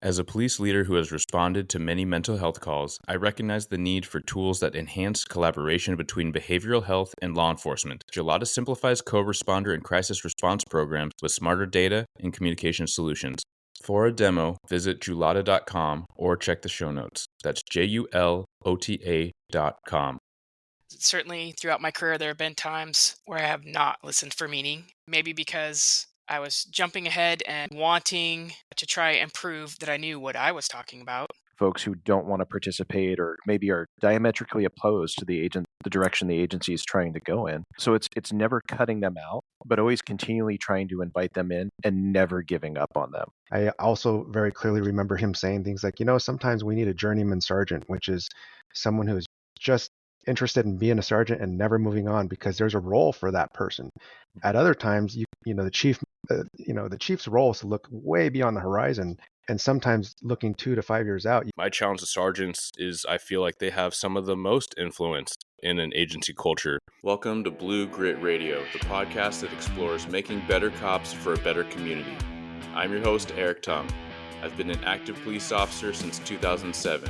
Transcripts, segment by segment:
As a police leader who has responded to many mental health calls, I recognize the need for tools that enhance collaboration between behavioral health and law enforcement. Gelada simplifies co-responder and crisis response programs with smarter data and communication solutions. For a demo, visit julata.com or check the show notes. That's JULOTA.com. Certainly, throughout my career, there have been times where I have not listened for meaning, maybe because I was jumping ahead and wanting to try and prove that I knew what I was talking about. Folks who don't want to participate or maybe are diametrically opposed to the direction the agency is trying to go in. So it's never cutting them out, but always continually trying to invite them in and never giving up on them. I also very clearly remember him saying things like, sometimes we need a journeyman sergeant, which is someone who's just interested in being a sergeant and never moving on because there's a role for that person. At other times, the chief's role is to look way beyond the horizon, and sometimes looking 2 to 5 years out. My challenge to sergeants is I feel like they have some of the most influence in an agency culture. Welcome to Blue Grit Radio, the podcast that explores making better cops for a better community. I'm your host, Erik Scairpon. I've been an active police officer since 2007.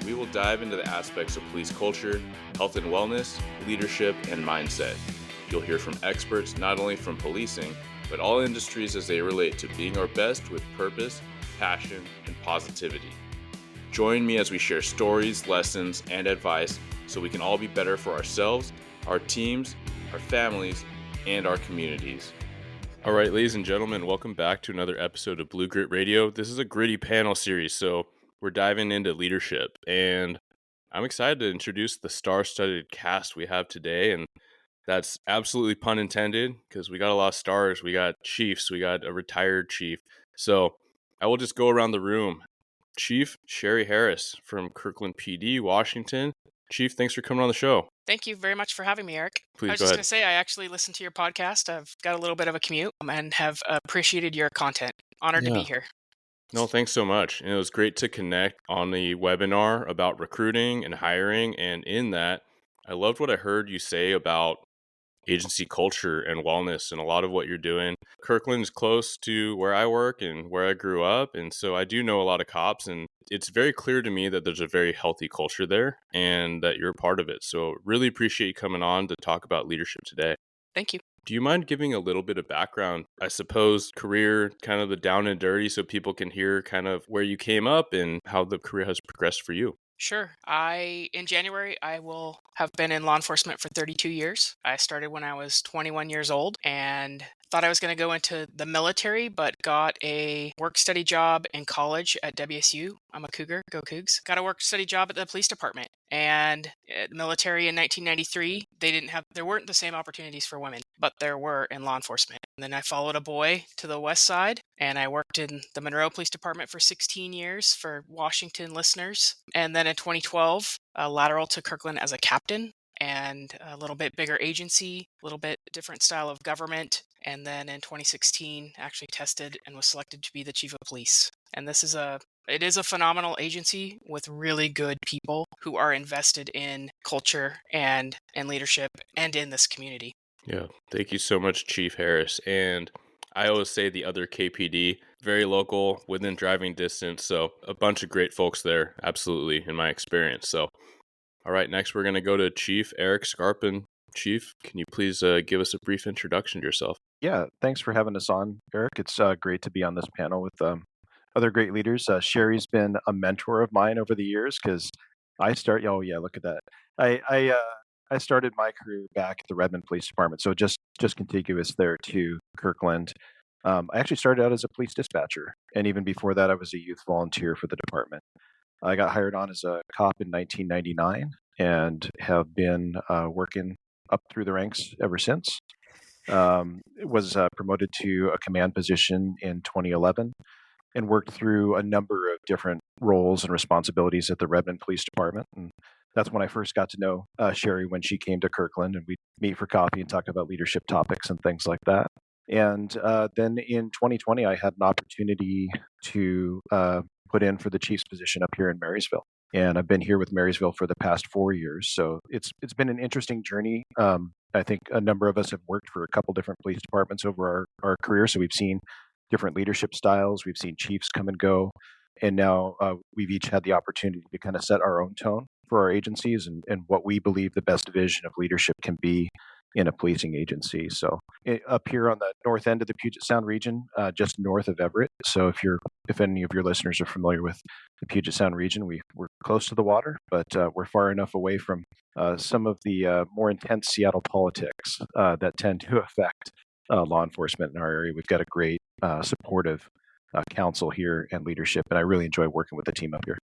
We will dive into the aspects of police culture, health and wellness, leadership, and mindset. You'll hear from experts not only from policing, but all industries as they relate to being our best with purpose, passion, and positivity. Join me as we share stories, lessons, and advice so we can all be better for ourselves, our teams, our families, and our communities. All right, ladies and gentlemen, welcome back to another episode of Blue Grit Radio. This is a gritty panel series, so we're diving into leadership, and I'm excited to introduce the star-studded cast we have today, and that's absolutely pun intended because we got a lot of stars. We got chiefs, we got a retired chief. So I will just go around the room. Chief Cherie Harris from Kirkland PD, Washington. Chief, thanks for coming on the show. Thank you very much for having me, Erik. Please I was go just ahead. going to say, I actually listened to your podcast. I've got a little bit of a commute and have appreciated your content. Honored to be here. No, thanks so much. And it was great to connect on the webinar about recruiting and hiring. And in that, I loved what I heard you say about agency culture and wellness and a lot of what you're doing. Kirkland's close to where I work and where I grew up. And so I do know a lot of cops, and it's very clear to me that there's a very healthy culture there and that you're a part of it. So really appreciate you coming on to talk about leadership today. Thank you. Do you mind giving a little bit of background, I suppose, career, kind of the down and dirty, so people can hear kind of where you came up and how the career has progressed for you? Sure. In January, I will have been in law enforcement for 32 years. I started when I was 21 years old and thought I was going to go into the military, but got a work-study job in college at WSU. I'm a Cougar, go Cougs. Got a work-study job at the police department. And at the military in 1993, there weren't the same opportunities for women, but there were in law enforcement. And then I followed a boy to the west side, and I worked in the Monroe Police Department for 16 years for Washington listeners. And then in 2012, a lateral to Kirkland as a captain, and a little bit bigger agency, a little bit different style of government. And then in 2016, actually tested and was selected to be the chief of police. And it is a phenomenal agency with really good people who are invested in culture and leadership and in this community. Yeah, thank you so much, Chief Harris. And I always say the other KPD, very local, within driving distance. So a bunch of great folks there, absolutely, in my experience. So, all right, next we're going to go to Chief Erik Scairpon. Chief, can you please give us a brief introduction to yourself? Yeah, thanks for having us on, Erik. It's great to be on this panel with other great leaders. Cherie's been a mentor of mine over the years because oh yeah, look at that. I started my career back at the Redmond Police Department, so just contiguous there to Kirkland. I actually started out as a police dispatcher, and even before that, I was a youth volunteer for the department. I got hired on as a cop in 1999 and have been working up through the ranks ever since. Was promoted to a command position in 2011 and worked through a number of different roles and responsibilities at the Redmond Police Department. And that's when I first got to know Cherie when she came to Kirkland, and we'd meet for coffee and talk about leadership topics and things like that. And then in 2020, I had an opportunity to put in for the chief's position up here in Marysville. And I've been here with Marysville for the past 4 years. So it's been an interesting journey. I think a number of us have worked for a couple different police departments over our career. So we've seen different leadership styles. We've seen chiefs come and go. And now we've each had the opportunity to kind of set our own tone for our agencies and what we believe the best vision of leadership can be in a policing agency. So up here on the north end of the Puget Sound region, just north of Everett. So if any of your listeners are familiar with the Puget Sound region, we're close to the water, but we're far enough away from some of the more intense Seattle politics that tend to affect law enforcement in our area. We've got a great supportive council here and leadership, and I really enjoy working with the team up here.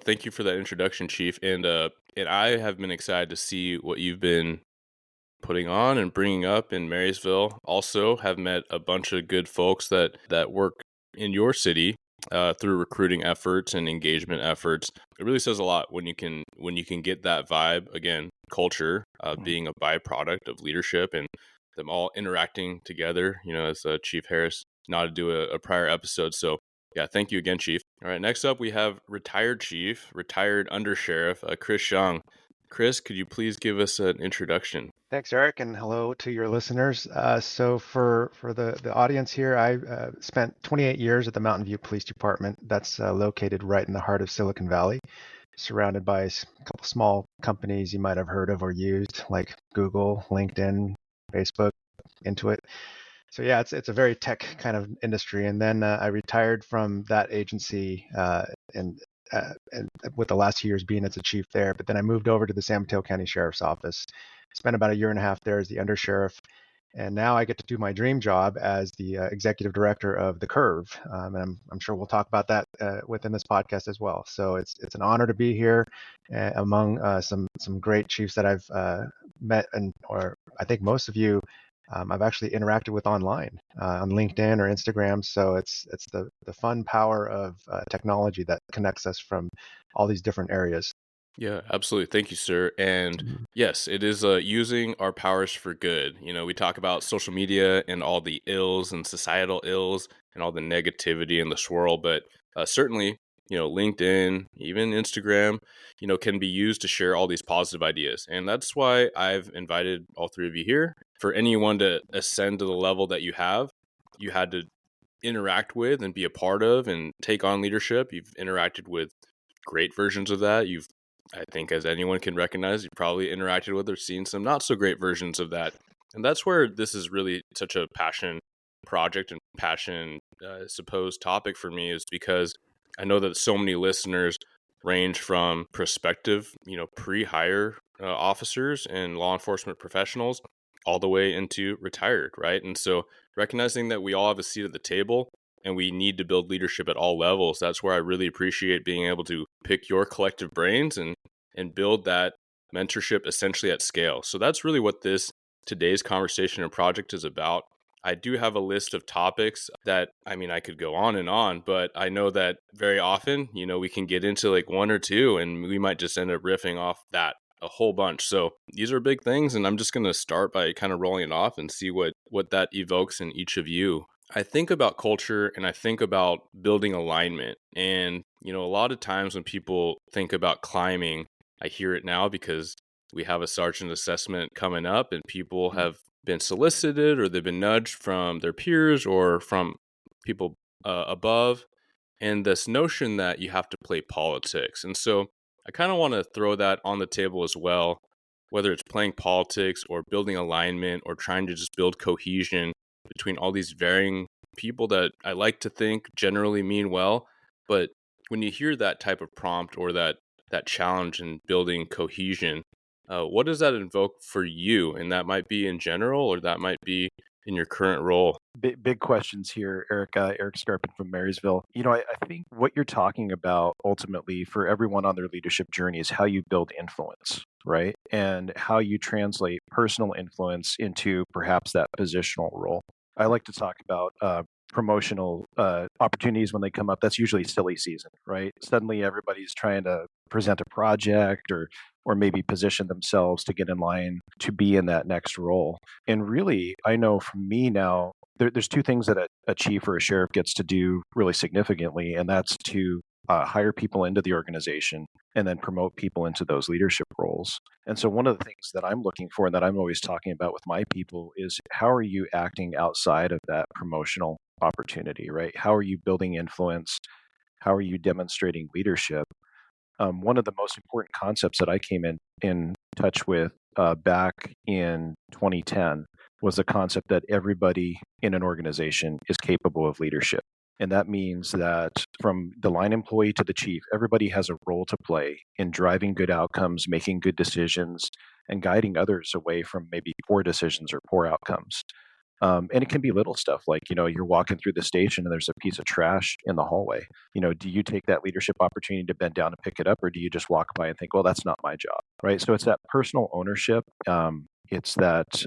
Thank you for that introduction, Chief. And I have been excited to see what you've been putting on and bringing up in Marysville. Also have met a bunch of good folks that work in your city through recruiting efforts and engagement efforts. It really says a lot when you can get that vibe, again, culture being a byproduct of leadership and them all interacting together, as Chief Harris nodded to a prior episode. So yeah, thank you again, Chief. All right, next up we have retired undersheriff, Chris Shang. Chris, could you please give us an introduction? Thanks, Erik, and hello to your listeners. So for the audience here, I spent 28 years at the Mountain View Police Department. That's located right in the heart of Silicon Valley, surrounded by a couple small companies you might have heard of or used, like Google, LinkedIn, Facebook, Intuit. So yeah, it's a very tech kind of industry. And then I retired from that agency and with the last 2 years being as a chief there. But then I moved over to the San Mateo County Sheriff's Office. Spent about a year and a half there as the undersheriff. And now I get to do my dream job as the executive director of The Curve. And I'm sure we'll talk about that within this podcast as well. So it's an honor to be here among some great chiefs that I've met, or I think most of you I've actually interacted with online on LinkedIn or Instagram. So it's the fun power of technology that connects us from all these different areas. Yeah, absolutely. Thank you, sir. And yes, it is using our powers for good. We talk about social media and all the ills and societal ills and all the negativity and the swirl, but certainly, LinkedIn, even Instagram, can be used to share all these positive ideas. And that's why I've invited all three of you here. For anyone to ascend to the level that you have, you had to interact with and be a part of and take on leadership. You've interacted with great versions of that. I think, as anyone can recognize, you've probably interacted with or seen some not so great versions of that. And that's where this is really such a passion project and passion, supposed topic for me, is because I know that so many listeners range from prospective, pre-hire officers and law enforcement professionals all the way into retired, right? And so recognizing that we all have a seat at the table and we need to build leadership at all levels, that's where I really appreciate being able to pick your collective brains and build that mentorship essentially at scale. So that's really what today's conversation and project is about. I do have a list of topics that, I could go on and on, but I know that very often, we can get into like one or two and we might just end up riffing off that a whole bunch. So these are big things, and I'm just going to start by kind of rolling it off and see what that evokes in each of you. I think about culture and I think about building alignment. And, a lot of times when people think about climbing, I hear it now because we have a sergeant assessment coming up and people have been solicited or they've been nudged from their peers or from people above. And this notion that you have to play politics. And so I kind of want to throw that on the table as well, whether it's playing politics or building alignment or trying to just build cohesion between all these varying people that I like to think generally mean well. But when you hear that type of prompt or that challenge in building cohesion, what does that invoke for you? And that might be in general, or that might be in your current role. Big questions here, Erik. Erik Scairpon from Marysville. I think what you're talking about ultimately for everyone on their leadership journey is how you build influence, right? And how you translate personal influence into perhaps that positional role. I like to talk about promotional opportunities when they come up. That's usually silly season, right? Suddenly everybody's trying to present a project or maybe position themselves to get in line to be in that next role. And really, I know from me now, there's two things that a chief or a sheriff gets to do really significantly, and that's to hire people into the organization and then promote people into those leadership roles. And so one of the things that I'm looking for and that I'm always talking about with my people is how are you acting outside of that promotional opportunity, right? How are you building influence? How are you demonstrating leadership? One of the most important concepts that I came in touch with back in 2010 was the concept that everybody in an organization is capable of leadership. And that means that from the line employee to the chief, everybody has a role to play in driving good outcomes, making good decisions, and guiding others away from maybe poor decisions or poor outcomes. And it can be little stuff like, you're walking through the station and there's a piece of trash in the hallway. Do you take that leadership opportunity to bend down and pick it up, or do you just walk by and think, well, that's not my job, right? So it's that personal ownership. It's that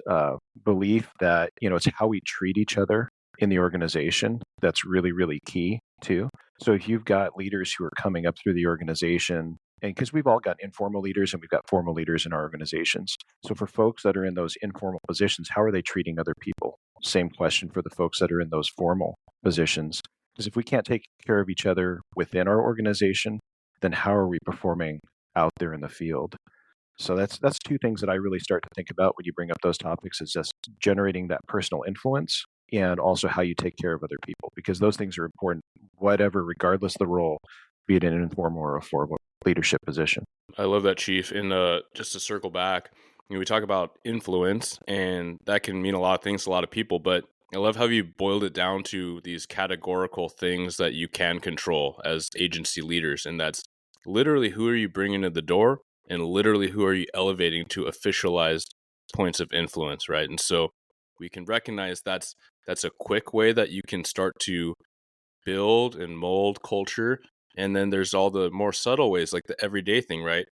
belief that, it's how we treat each other in the organization that's really, really key too. So if you've got leaders who are coming up through the organization, and because we've all got informal leaders and we've got formal leaders in our organizations. So for folks that are in those informal positions, how are they treating other people? Same question for the folks that are in those formal positions. Because if we can't take care of each other within our organization, then how are we performing out there in the field? So that's two things that I really start to think about when you bring up those topics, is just generating that personal influence and also how you take care of other people, because those things are important, regardless of the role, be it an informal or a formal leadership position. I love that, Chief. And just to circle back, we talk about influence, and that can mean a lot of things to a lot of people, but I love how you boiled it down to these categorical things that you can control as agency leaders. And that's literally who are you bringing to the door, and literally who are you elevating to officialized points of influence, right? And so we can recognize that's a quick way that you can start to build and mold culture. And then there's all the more subtle ways, like the everyday thing, right?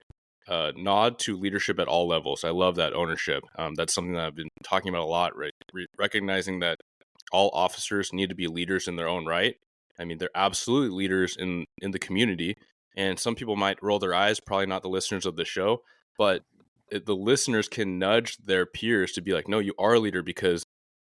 Nod to leadership at all levels. I love that ownership. That's something that I've been talking about a lot, right? Recognizing that all officers need to be leaders in their own right. I mean, they're absolutely leaders in the community. And some people might roll their eyes, probably not the listeners of the show, but the listeners can nudge their peers to be like, no, you are a leader, because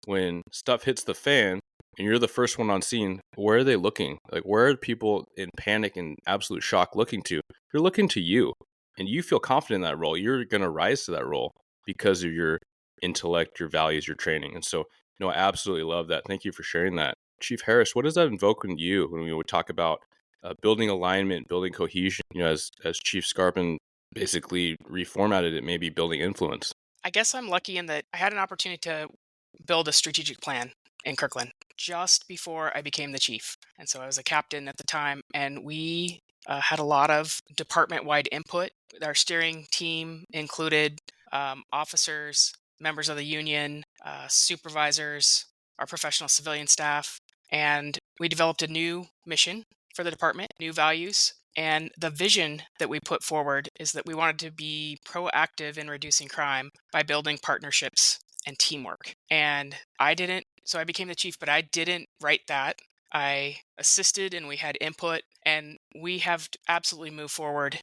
when stuff hits the fan, and you're the first one on scene, where are they looking? Like, where are people in panic and absolute shock looking to? They're looking to you, and you feel confident in that role. You're going to rise to that role because of your intellect, your values, your training. And so, I absolutely love that. Thank you for sharing that. Chief Harris, what does that invoke in you when we would talk about building alignment, building cohesion, as Chief Scairpon basically reformatted it, maybe building influence? I guess I'm lucky in that I had an opportunity to build a strategic plan in Kirkland just before I became the chief. And so I was a captain at the time, and we had a lot of department-wide input. Our steering team included officers, members of the union, supervisors, our professional civilian staff, and we developed a new mission for the department, new values. And the vision that we put forward is that we wanted to be proactive in reducing crime by building partnerships and teamwork. And so I became the chief, but I didn't write that. I assisted, and we had input, and we have absolutely moved forward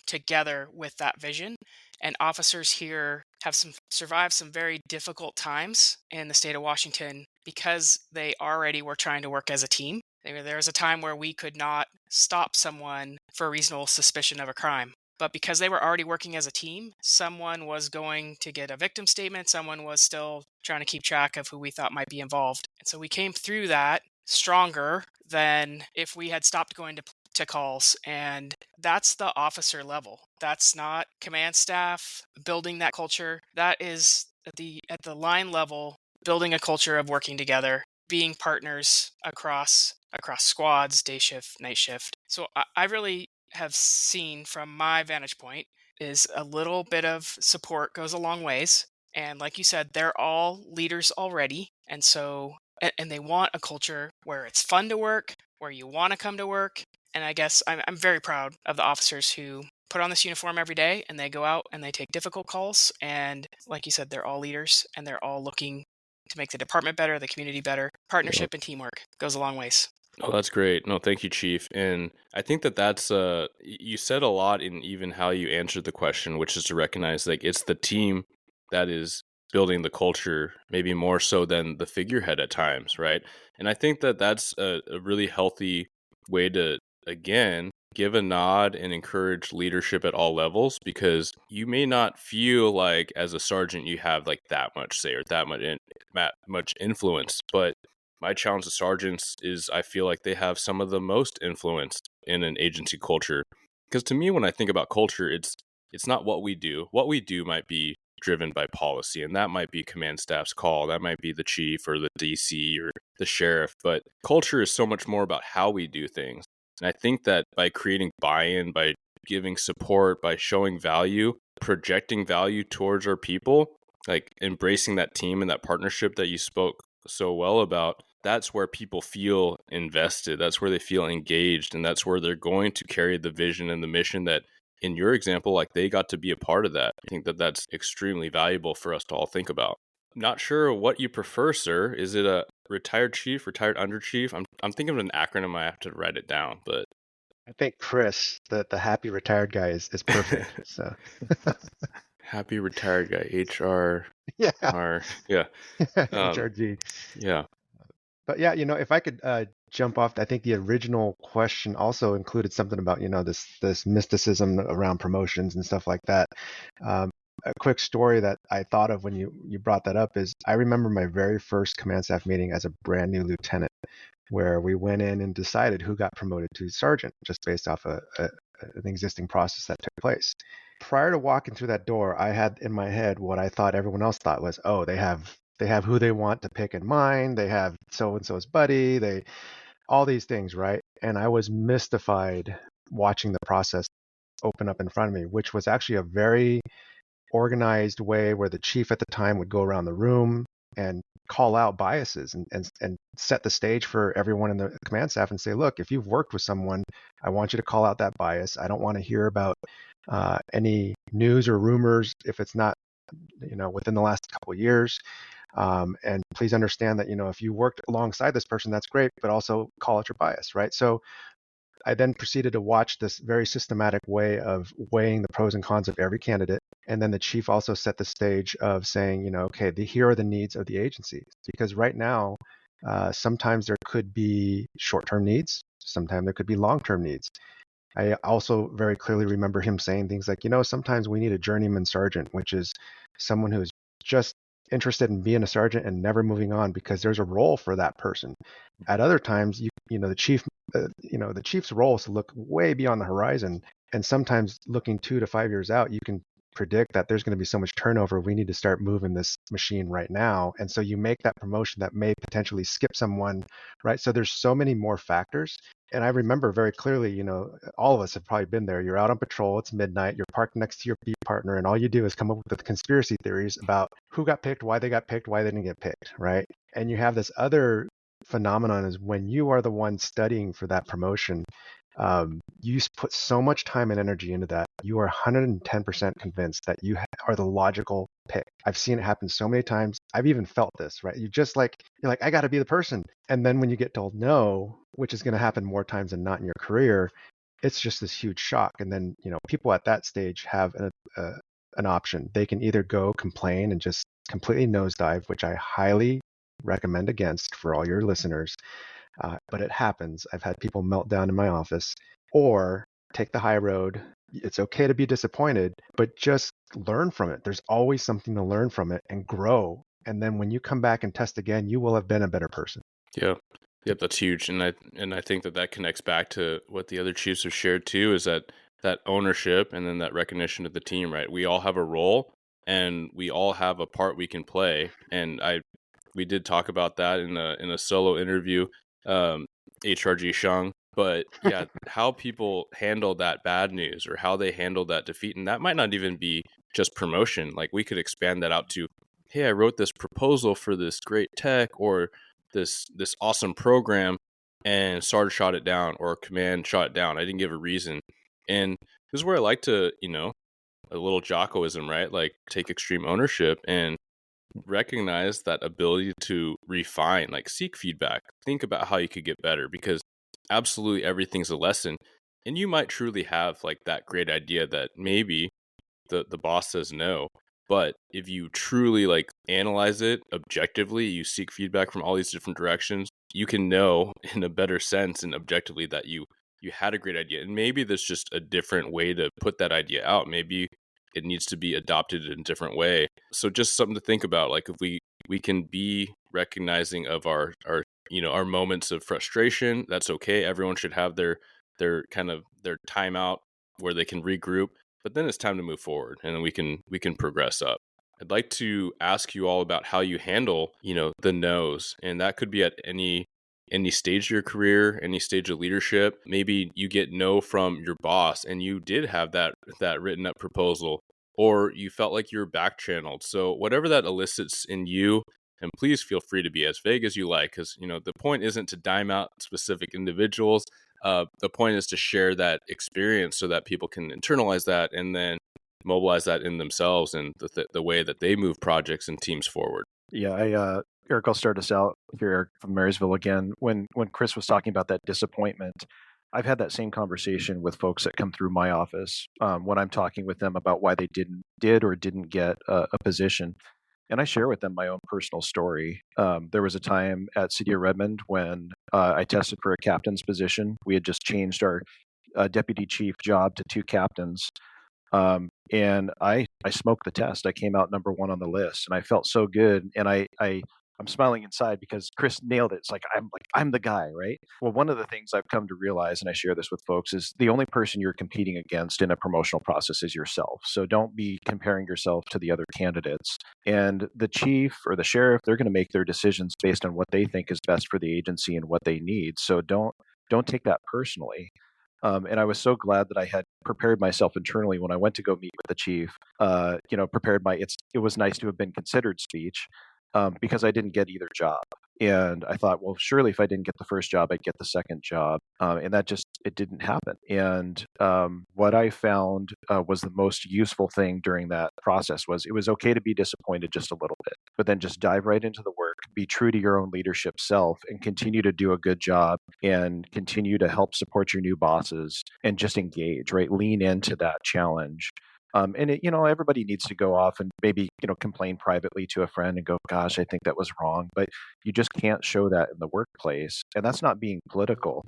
together with that vision. And officers here have survived some very difficult times in the state of Washington because they already were trying to work as a team. There was a time where we could not stop someone for a reasonable suspicion of a crime. But because they were already working as a team, someone was going to get a victim statement. Someone was still trying to keep track of who we thought might be involved. And so we came through that stronger than if we had stopped going to calls. And that's the officer level. That's not command staff building that culture. That is at the line level, building a culture of working together, being partners across squads, day shift, night shift. So I really have seen, from my vantage point, is a little bit of support goes a long ways. And like you said, they're all leaders already. And so, and they want a culture where it's fun to work, where you want to come to work. And I guess I'm very proud of the officers who put on this uniform every day, and they go out and they take difficult calls. And like you said, they're all leaders, and they're all looking to make the department better, the community better. Partnership and teamwork goes a long ways. Oh, that's great. No, thank you, Chief. And I think that's you said a lot in even how you answered the question, which is to recognize like it's the team that is building the culture, maybe more so than the figurehead at times, right? And I think that's a really healthy way to, again, give a nod and encourage leadership at all levels, because you may not feel like as a sergeant you have like that much say or that much influence, but my challenge to sergeants is I feel like they have some of the most influence in an agency culture. Because to me, when I think about culture, it's not what we do. What we do might be driven by policy, and that might be command staff's call. That might be the chief or the DC or the sheriff. But culture is so much more about how we do things. And I think that by creating buy-in, by giving support, by showing value, projecting value towards our people, like embracing that team and that partnership that you spoke so well about, that's where people feel invested. That's where they feel engaged. And that's where they're going to carry the vision and the mission that, in your example, like they got to be a part of that. I think that that's extremely valuable for us to all think about. Not sure what you prefer, sir. Is it a retired chief, retired under chief? I'm thinking of an acronym. I have to write it down, but I think Chris, the happy retired guy, is perfect. So happy retired guy, HR. yeah, Yeah. HRG. Yeah. But yeah, if I could jump off, I think the original question also included something about this mysticism around promotions and stuff like that. A quick story that I thought of when you brought that up is I remember my very first command staff meeting as a brand new lieutenant, where we went in and decided who got promoted to sergeant just based off an existing process that took place. Prior to walking through that door, I had in my head what I thought everyone else thought was, oh, they have who they want to pick in mind. They have so-and-so's buddy. All these things, right? And I was mystified watching the process open up in front of me, which was actually a very organized way where the chief at the time would go around the room and call out biases and set the stage for everyone in the command staff and say, look, if you've worked with someone, I want you to call out that bias. I don't want to hear about any news or rumors if it's not within the last couple of years. And please understand that, if you worked alongside this person, that's great, but also call out your bias, right? So I then proceeded to watch this very systematic way of weighing the pros and cons of every candidate. And then the chief also set the stage of saying, okay, here are the needs of the agency. Because right now, sometimes there could be short-term needs. Sometimes there could be long-term needs. I also very clearly remember him saying things like, sometimes we need a journeyman sergeant, which is someone who's just interested in being a sergeant and never moving on because there's a role for that person. At other times, the chief's role is to look way beyond the horizon, and sometimes looking 2 to 5 years out, you can predict that there's going to be so much turnover. We need to start moving this machine right now, and so you make that promotion that may potentially skip someone, right? So there's so many more factors. And I remember very clearly, all of us have probably been there. You're out on patrol, it's midnight, you're parked next to your beat partner, and all you do is come up with the conspiracy theories about who got picked, why they got picked, why they didn't get picked, right? And you have this other phenomenon is when you are the one studying for that promotion, you put so much time and energy into that. You are 110% convinced that you are the logical pick. I've seen it happen so many times. I've even felt this, right? You're like, I got to be the person. And then when you get told no, which is going to happen more times than not in your career, it's just this huge shock. And then, people at that stage have an option. They can either go complain and just completely nosedive, which I highly recommend against for all your listeners. But it happens. I've had people melt down in my office, or take the high road. It's okay to be disappointed, but just learn from it. There's always something to learn from it and grow. And then when you come back and test again, you will have been a better person. Yeah. Yep, that's huge. And I think that connects back to what the other chiefs have shared too, is that ownership and then that recognition of the team, right? We all have a role and we all have a part we can play. And we did talk about that in a solo interview, HRG Shung. But yeah, how people handle that bad news or how they handle that defeat. And that might not even be just promotion. Like we could expand that out to, hey, I wrote this proposal for this great tech or this awesome program and Sarge shot it down or command shot it down. I didn't give a reason. And this is where I like to, a little Jockoism, right? Like take extreme ownership and recognize that ability to refine, like seek feedback, think about how you could get better, because absolutely everything's a lesson. And you might truly have like that great idea that maybe the boss says no. But if you truly like analyze it objectively, you seek feedback from all these different directions, you can know in a better sense and objectively that you had a great idea. And maybe there's just a different way to put that idea out. Maybe it needs to be adopted in a different way. So just something to think about. Like if we can be recognizing of our our moments of frustration. That's okay. Everyone should have their kind of their timeout where they can regroup, but then it's time to move forward and then we can progress up. I'd like to ask you all about how you handle, the no's, and that could be at any stage of your career, any stage of leadership. Maybe you get no from your boss and you did have that written up proposal, or you felt like you were back channeled. So whatever that elicits in you, and please feel free to be as vague as you like, because the point isn't to dime out specific individuals. The point is to share that experience so that people can internalize that and then mobilize that in themselves and the way that they move projects and teams forward. Yeah, Eric, I'll start us out here, Eric from Marysville again. When Chris was talking about that disappointment, I've had that same conversation with folks that come through my office when I'm talking with them about why they did or didn't get a position. And I share with them my own personal story. There was a time at City of Redmond when I tested for a captain's position. We had just changed our deputy chief job to 2 captains. And I smoked the test. I came out number 1 on the list, and I felt so good. And I'm smiling inside because Chris nailed it. It's like I'm the guy, right? Well, one of the things I've come to realize, and I share this with folks, is the only person you're competing against in a promotional process is yourself. So don't be comparing yourself to the other candidates. And the chief or the sheriff, they're going to make their decisions based on what they think is best for the agency and what they need. So don't take that personally. And I was so glad that I had prepared myself internally when I went to go meet with the chief. Prepared it was nice to have been considered speech because I didn't get either job. And I thought, well, surely if I didn't get the first job, I'd get the second job. And it didn't happen. And what I found was the most useful thing during that process was it was okay to be disappointed just a little bit, but then just dive right into the work, be true to your own leadership self, and continue to do a good job and continue to help support your new bosses and just engage, right? Lean into that challenge. Everybody needs to go off and maybe, complain privately to a friend and go, gosh, I think that was wrong. But you just can't show that in the workplace. And that's not being political.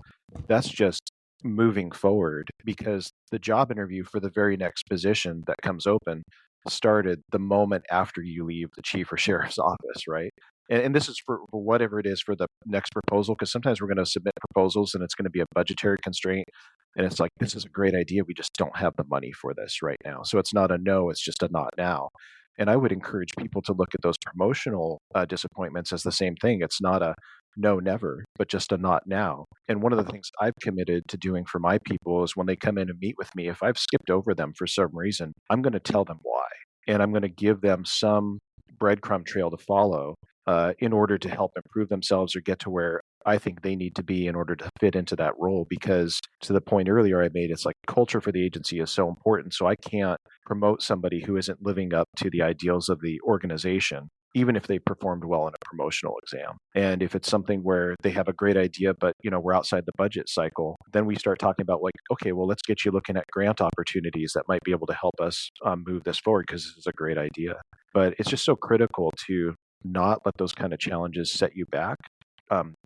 That's just moving forward, because the job interview for the very next position that comes open started the moment after you leave the chief or sheriff's office, right? And this is for whatever it is for the next proposal, because sometimes we're going to submit proposals and it's going to be a budgetary constraint. And it's like, this is a great idea. We just don't have the money for this right now. So it's not a no, it's just a not now. And I would encourage people to look at those promotional disappointments as the same thing. It's not a no, never, but just a not now. And one of the things I've committed to doing for my people is when they come in and meet with me, if I've skipped over them for some reason, I'm going to tell them why. And I'm going to give them some breadcrumb trail to follow in order to help improve themselves or get to where I think they need to be in order to fit into that role. Because to the point earlier I made, it's like culture for the agency is so important. So I can't promote somebody who isn't living up to the ideals of the organization, even if they performed well in a promotional exam. And if it's something where they have a great idea, but we're outside the budget cycle, then we start talking about like, okay, well, let's get you looking at grant opportunities that might be able to help us move this forward, because this is a great idea. But it's just so critical to not let those kind of challenges set you back.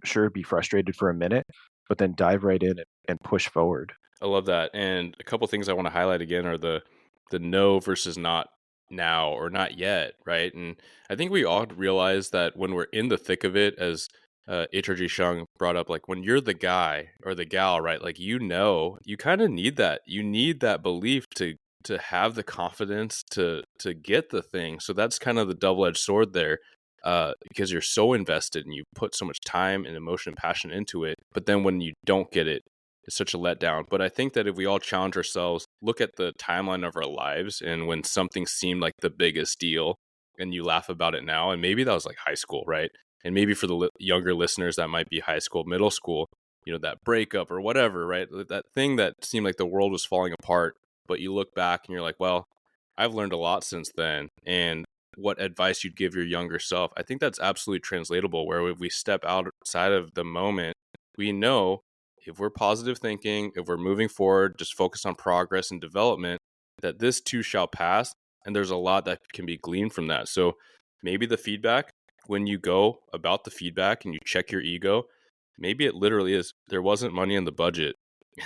Sure, be frustrated for a minute, but then dive right in and push forward. I love that. And a couple things I want to highlight again are the no versus not now or not yet, right? And I think we all realize that when we're in the thick of it, as HRG Shung brought up, like when you're the guy or the gal, right? Like, you kind of need that. You need that belief to have the confidence to get the thing. So that's kind of the double-edged sword there. Because you're so invested and you put so much time and emotion and passion into it, but then when you don't get it, it's such a letdown. But I think that if we all challenge ourselves, look at the timeline of our lives, and when something seemed like the biggest deal and you laugh about it now, and maybe that was like high school, right? And maybe for the younger listeners, that might be high school, middle school, that breakup or whatever, right? That thing that seemed like the world was falling apart, but you look back and you're like, well, I've learned a lot since then. And what advice you'd give your younger self, I think that's absolutely translatable, where if we step outside of the moment, we know if we're positive thinking, if we're moving forward, just focus on progress and development, that this too shall pass. And there's a lot that can be gleaned from that. So maybe the feedback, when you go about the feedback and you check your ego, maybe it literally is, there wasn't money in the budget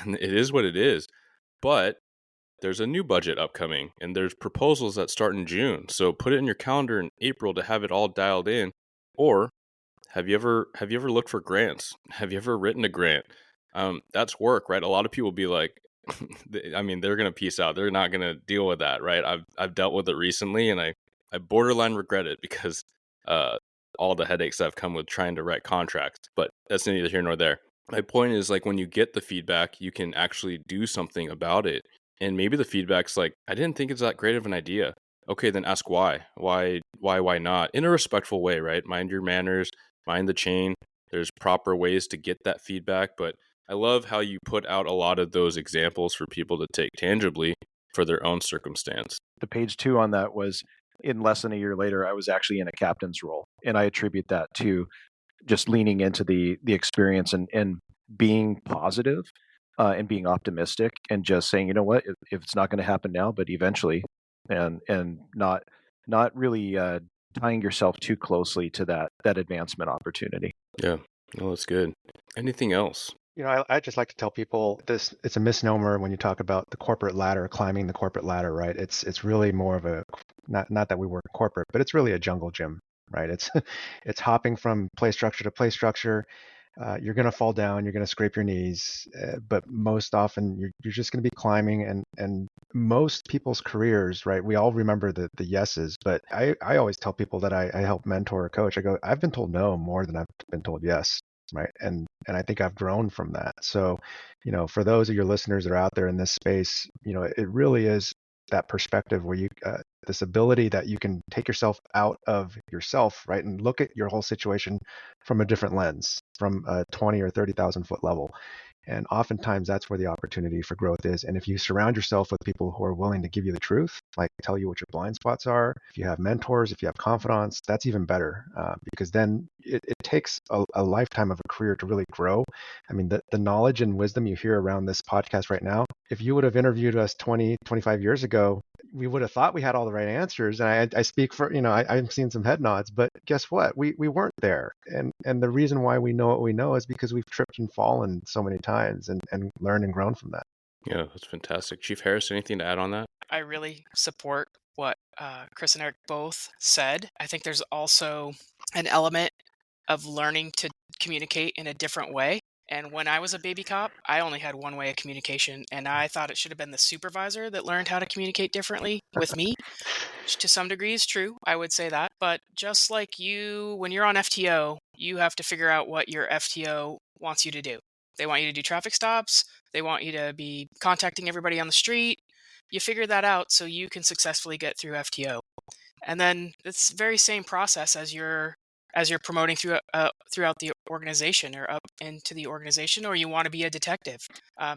and it is what it is. But there's a new budget upcoming and there's proposals that start in June. So put it in your calendar in April to have it all dialed in, or Have you ever looked for grants? Have you ever written a grant? That's work, right? A lot of people be like, I mean, they're gonna peace out. They're not gonna deal with that, right? I've dealt with it recently, and I borderline regret it because all the headaches that have come with trying to write contracts. But that's neither here nor there. My point is, like, when you get the feedback, you can actually do something about it. And maybe the feedback's like, I didn't think it's that great of an idea. Okay, then ask why. Why not? In a respectful way, right? Mind your manners, mind the chain. There's proper ways to get that feedback. But I love how you put out a lot of those examples for people to take tangibly for their own circumstance. The page 2 on that was, in less than a year later, I was actually in a captain's role. And I attribute that to just leaning into the experience and being positive and being optimistic and just saying, you know what, if it's not going to happen now, but eventually, and not really tying yourself too closely to that advancement opportunity. Yeah, no, that's good. Anything else? You know, I just like to tell people this, it's a misnomer when you talk about the corporate ladder, climbing the corporate ladder, right? It's really more of a, not that we work corporate, but it's really a jungle gym, right? It's hopping from play structure to play structure. You're going to fall down, you're going to scrape your knees, but most often you're just going to be climbing, and most people's careers, right? We all remember the yeses, but I always tell people that I help mentor or coach. I go, I've been told no more than I've been told yes. Right. And I think I've grown from that. So, you know, for those of your listeners that are out there in this space, you know, it really is that perspective where you, this ability that you can take yourself out of yourself, right, and look at your whole situation from a different lens, from a 20 or 30,000 foot level. And oftentimes that's where the opportunity for growth is. And if you surround yourself with people who are willing to give you the truth, like tell you what your blind spots are, if you have mentors, if you have confidants, that's even better, because then it takes a lifetime of a career to really grow. I mean, the knowledge and wisdom you hear around this podcast right now, if you would have interviewed us 20, 25 years ago, we would have thought we had all the right answers. And I speak for, you know, I'm seeing some head nods, but guess what? We weren't there. And the reason why we know what we know is because we've tripped and fallen so many times and learned and grown from that. Yeah, that's fantastic. Chief Harris, anything to add on that? I really support what Chris and Erik both said. I think there's also an element of learning to communicate in a different way. And when I was a baby cop, I only had one way of communication, and I thought it should have been the supervisor that learned how to communicate differently with me. Which to some degree is true, I would say that. But just like you, when you're on FTO, you have to figure out what your FTO wants you to do. They want you to do traffic stops. They want you to be contacting everybody on the street. You figure that out so you can successfully get through FTO. And then it's the very same process as you're promoting throughout the organization or up into the organization, or you want to be a detective.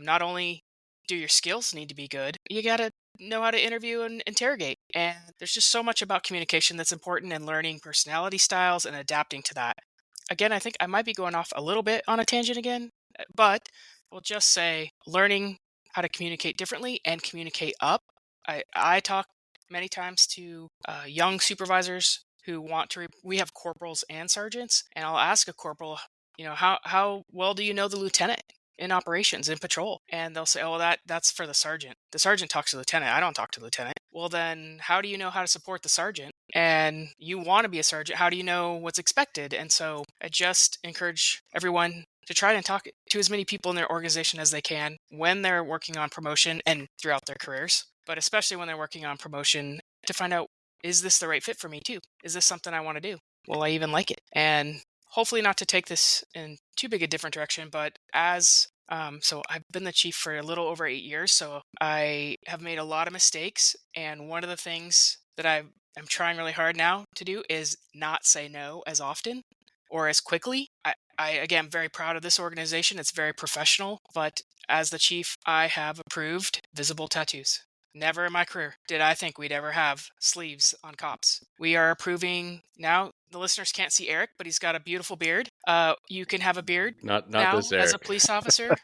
Not only do your skills need to be good, you got to know how to interview and interrogate. And there's just so much about communication that's important, and learning personality styles and adapting to that. Again, I think I might be going off a little bit on a tangent again, but we'll just say learning how to communicate differently and communicate up. I talk many times to young supervisors who want to, we have corporals and sergeants, and I'll ask a corporal, you know, how well do you know the lieutenant in operations, in patrol? And they'll say, oh, well, that's for the sergeant. The sergeant talks to the lieutenant. I don't talk to the lieutenant. Well, then how do you know how to support the sergeant? And you want to be a sergeant. How do you know what's expected? And so I just encourage everyone to try and talk to as many people in their organization as they can when they're working on promotion and throughout their careers, but especially when they're working on promotion, to find out, is this the right fit for me too? Is this something I want to do? Will I even like it? And hopefully not to take this in too big a different direction, but so I've been the chief for a little over 8 years, so I have made a lot of mistakes. And one of the things that I'm trying really hard now to do is not say no as often or as quickly. I again, am very proud of this organization. It's very professional, but as the chief, I have approved visible tattoos. Never in my career did I think we'd ever have sleeves on cops. We are approving now. The listeners can't see Erik, but he's got a beautiful beard. You can have a beard Not now this, Erik. as a police officer,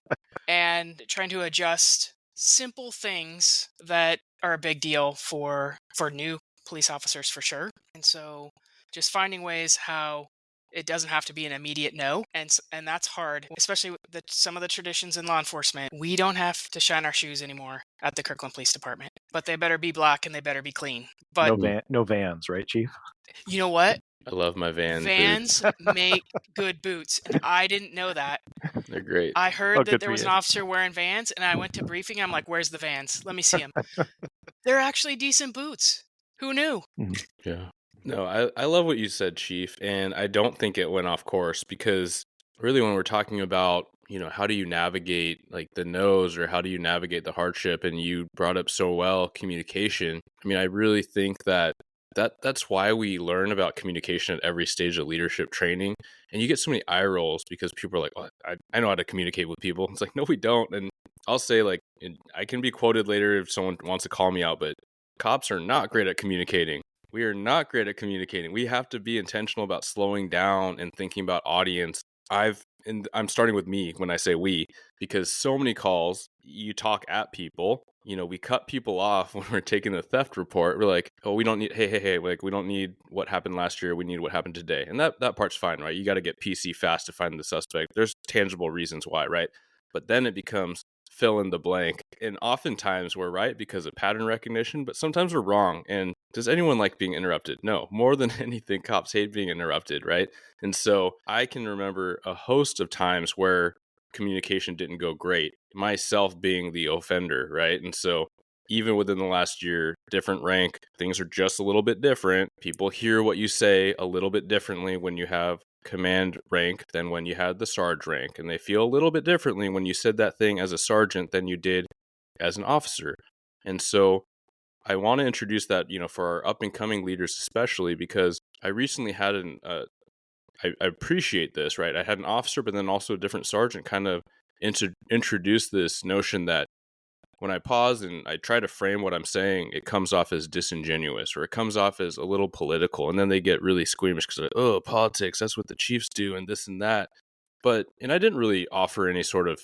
and trying to adjust simple things that are a big deal for new police officers for sure. And so just finding ways how it doesn't have to be an immediate no, and that's hard, especially with some of the traditions in law enforcement. We don't have to shine our shoes anymore at the Kirkland Police Department, but they better be black and they better be clean. But no vans, right, Chief? you know what? I love my Vans boots. Vans make good boots, and I didn't know that. They're great. I Oh, heard that good there for was you. an officer wearing Vans, and I went to briefing. I'm like, "Where's the Vans? Let me see them." They're actually decent boots. Who knew? Yeah. No, I love what you said, Chief, and I don't think it went off course because really when we're talking about, how do you navigate like the no's or how do you navigate the hardship, and you brought up so well communication. I mean, I really think that's why we learn about communication at every stage of leadership training. And you get so many eye rolls because people are like, well, I know how to communicate with people. It's like, no, we don't. And I'll say, like, and I can be quoted later if someone wants to call me out, but cops are not great at communicating. We are not great at communicating. We have to be intentional about slowing down and thinking about audience. I'm starting with me when I say we, because so many calls, you talk at people. We cut people off when we're taking a theft report. We're like, oh, we don't need, hey, like, we don't need what happened last year. We need what happened today. And that part's fine, right? You got to get PC fast to find the suspect. There's tangible reasons why, right? But then it becomes fill in the blank. And oftentimes we're right because of pattern recognition, but sometimes we're wrong. And does anyone like being interrupted? No. More than anything, cops hate being interrupted, right? And so I can remember a host of times where communication didn't go great, myself being the offender, right? And so even within the last year, different rank, things are just a little bit different. People hear what you say a little bit differently when you have command rank than when you had the sarge rank, and they feel a little bit differently when you said that thing as a sergeant than you did as an officer. And so I want to introduce that, for our up and coming leaders especially, because I recently had I appreciate this, right? I had an officer, but then also a different sergeant kind of introduce this notion that when I pause and I try to frame what I'm saying, it comes off as disingenuous or it comes off as a little political. And then they get really squeamish because, oh, politics, that's what the chiefs do and this and that. And I didn't really offer any sort of,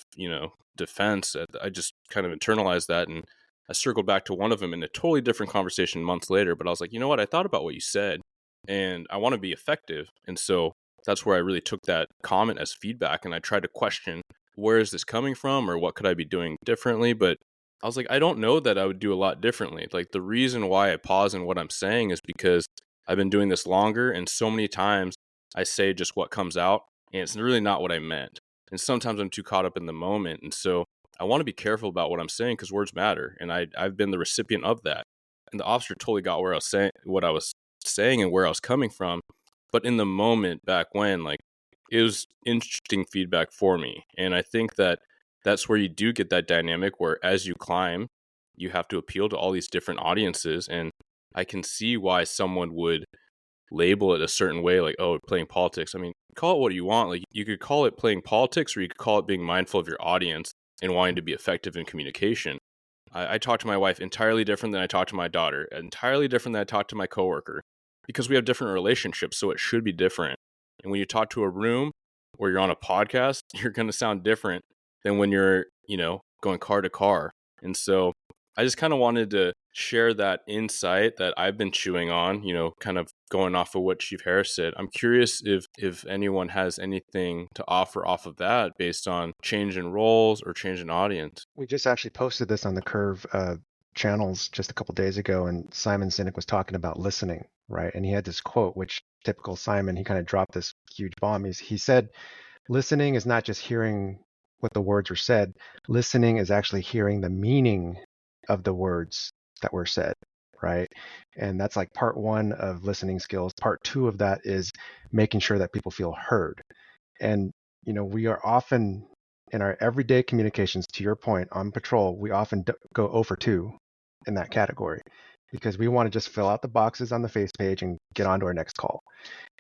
defense. I just kind of internalized that. And I circled back to one of them in a totally different conversation months later. But I was like, you know what? I thought about what you said and I want to be effective. And so that's where I really took that comment as feedback. And I tried to question, where is this coming from or what could I be doing differently? But I was like, I don't know that I would do a lot differently. Like the reason why I pause in what I'm saying is because I've been doing this longer, and so many times I say just what comes out, and it's really not what I meant. And sometimes I'm too caught up in the moment. And so I want to be careful about what I'm saying because words matter. And I've been the recipient of that. And the officer totally got where I was saying, what I was saying and where I was coming from. But in the moment back when, like, it was interesting feedback for me. And I think that's where you do get that dynamic where as you climb, you have to appeal to all these different audiences. And I can see why someone would label it a certain way, like, oh, playing politics. I mean, call it what you want. Like, you could call it playing politics, or you could call it being mindful of your audience and wanting to be effective in communication. I talk to my wife entirely different than I talk to my daughter, entirely different than I talk to my coworker, because we have different relationships. So it should be different. And when you talk to a room or you're on a podcast, you're going to sound different than when you're, going car to car. And so I just kind of wanted to share that insight that I've been chewing on, kind of going off of what Chief Harris said. I'm curious if anyone has anything to offer off of that based on change in roles or change in audience. We just actually posted this on the Curve channels just a couple days ago, and Simon Sinek was talking about listening, right? And he had this quote, which typical Simon, he kind of dropped this huge bomb. He said, listening is not just hearing what the words were said. Listening is actually hearing the meaning of the words that were said, right? And that's like part one of listening skills. Part two of that is making sure that people feel heard. And, we are often in our everyday communications, to your point, on patrol, we often go 0 for 2 in that category because we want to just fill out the boxes on the face page and get on to our next call.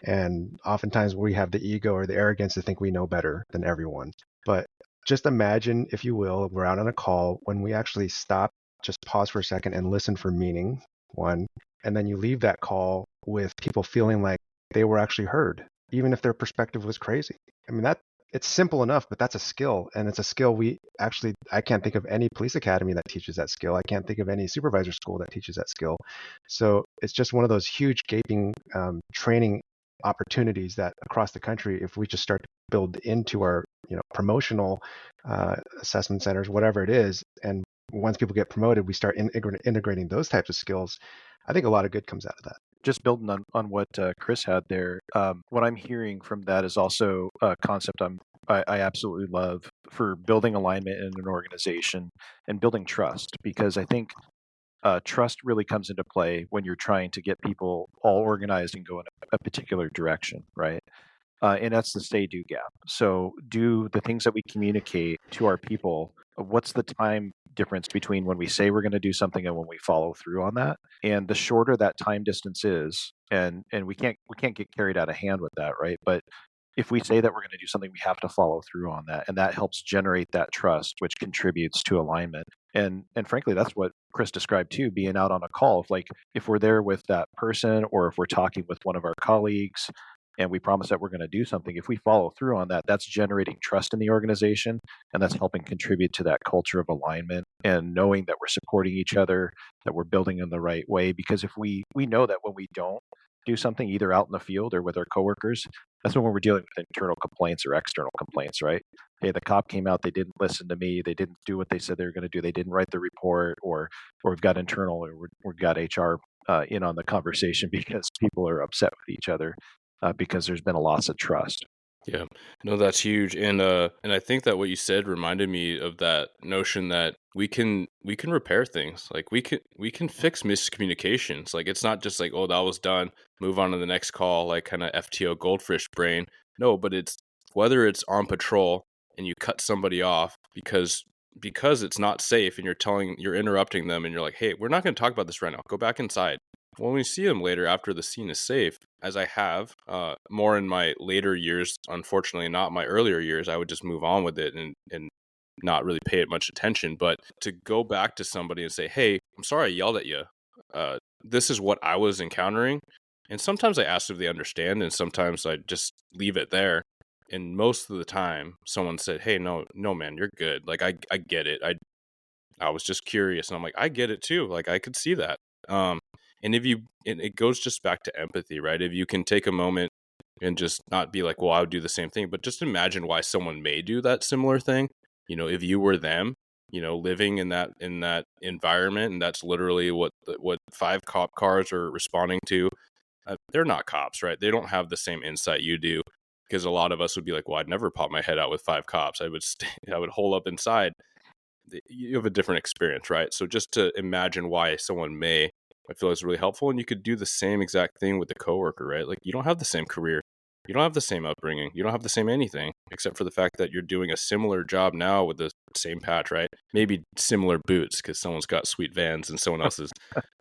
And oftentimes we have the ego or the arrogance to think we know better than everyone. But just imagine, if you will, we're out on a call when we actually stop, just pause for a second and listen for meaning, one, and then you leave that call with people feeling like they were actually heard, even if their perspective was crazy. I mean, it's simple enough, but that's a skill. And it's a skill I can't think of any police academy that teaches that skill. I can't think of any supervisor school that teaches that skill. So it's just one of those huge gaping training opportunities that across the country, if we just start to build into our promotional assessment centers, whatever it is, and once people get promoted, we start integrating those types of skills. I think a lot of good comes out of that. just building on what Chris had there, what I'm hearing from that is also a concept I absolutely love for building alignment in an organization and building trust, because I think trust really comes into play when you're trying to get people all organized and go in a particular direction, right? And that's the say-do gap. So, do the things that we communicate to our people, what's the time difference between when we say we're going to do something and when we follow through on that? And the shorter that time distance is, and we can't get carried out of hand with that, right? But if we say that we're going to do something, we have to follow through on that, and that helps generate that trust, which contributes to alignment. And frankly, that's what Chris described too, being out on a call. If we're there with that person, or if we're talking with one of our colleagues, and we promise that we're going to do something, if we follow through on that, that's generating trust in the organization, and that's helping contribute to that culture of alignment and knowing that we're supporting each other, that we're building in the right way. Because if we know that when we don't do something either out in the field or with our coworkers, that's when we're dealing with internal complaints or external complaints, right? Hey, the cop came out, they didn't listen to me, they didn't do what they said they were going to do, they didn't write the report, or we've got internal, or we've got HR in on the conversation because people are upset with each other because there's been a loss of trust. Yeah, no, that's huge, and I think that what you said reminded me of that notion that we can repair things. Like we can fix miscommunications. Like it's not just like, oh, that was done, move on to the next call, like kind of FTO goldfish brain. No, but it's whether it's on patrol and you cut somebody off because it's not safe, and you're interrupting them, and you're like, hey, we're not going to talk about this right now. Go back inside. When we see them later after the scene is safe, as I have more in my later years, unfortunately not my earlier years, I would just move on with it and not really pay it much attention. But to go back to somebody and say, hey, I'm sorry I yelled at you. This is what I was encountering. And sometimes I ask if they understand, and sometimes I just leave it there. And most of the time, someone said, hey, no, man, you're good. Like, I get it. I was just curious. And I'm like, I get it too. Like, I could see that. And it goes just back to empathy, right? If you can take a moment and just not be like, well, I would do the same thing, but just imagine why someone may do that similar thing. If you were them, living in that environment, and that's literally what 5 cop cars are responding to. They're not cops, right? They don't have the same insight you do, because a lot of us would be like, well, I'd never pop my head out with 5 cops. I would hole up inside. You have a different experience, right? So just to imagine why someone may, I feel is really helpful. And you could do the same exact thing with the coworker, right? Like, you don't have the same career, you don't have the same upbringing, you don't have the same anything, except for the fact that you're doing a similar job now with the same patch, right? Maybe similar boots because someone's got sweet Vans and someone else is